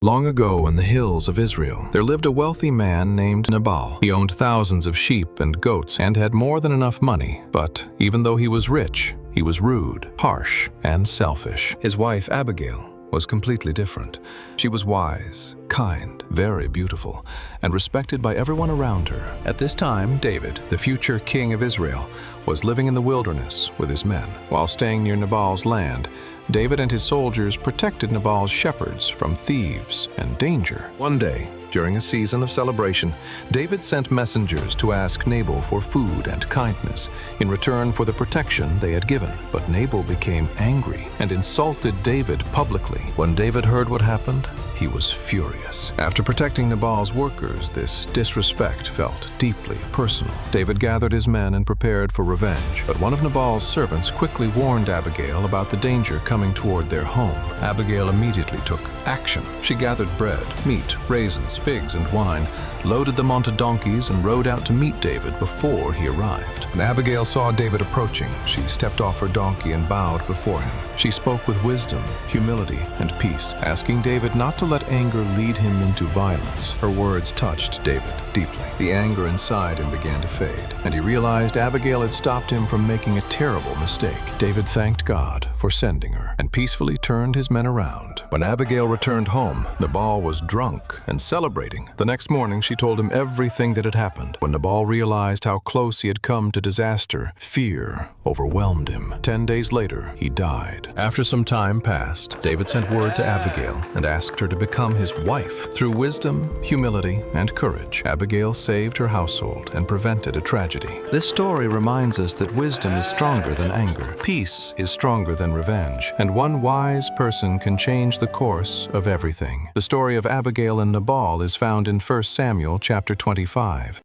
Long ago in the hills of Israel, there lived a wealthy man named Nabal. He owned thousands of sheep and goats and had more than enough money. But even though he was rich, he was rude, harsh, and selfish. His wife, Abigail, was completely different. She was wise, kind, very beautiful, and respected by everyone around her. At this time, David, the future king of Israel, was living in the wilderness with his men. While staying near Nabal's land, David and his soldiers protected Nabal's shepherds from thieves and danger. One day, during a season of celebration, David sent messengers to ask Nabal for food and kindness in return for the protection they had given. But Nabal became angry and insulted David publicly. When David heard what happened, he was furious. After protecting Nabal's workers, this disrespect felt deeply personal. David gathered his men and prepared for revenge. But one of Nabal's servants quickly warned Abigail about the danger coming toward their home. Abigail immediately took action. She gathered bread, meat, raisins, figs, and wine, loaded them onto donkeys, and rode out to meet David before he arrived. When Abigail saw David approaching, she stepped off her donkey and bowed before him. She spoke with wisdom, humility, and peace, asking David not to let anger lead him into violence. Her words touched David deeply. The anger inside him began to fade, and he realized Abigail had stopped him from making a terrible mistake. David thanked God for sending her and peacefully turned his men around. When Abigail returned home, Nabal was drunk and celebrating. The next morning, she told him everything that had happened. When Nabal realized how close he had come to disaster, fear overwhelmed him. 10 days later, he died. After some time passed, David sent word to Abigail and asked her to become his wife. Through wisdom, humility, and courage, Abigail saved her household and prevented a tragedy. This story reminds us that wisdom is stronger than anger, peace is stronger than revenge, and one wise person can change the course of everything. The story of Abigail and Nabal is found in 1 Samuel chapter 25.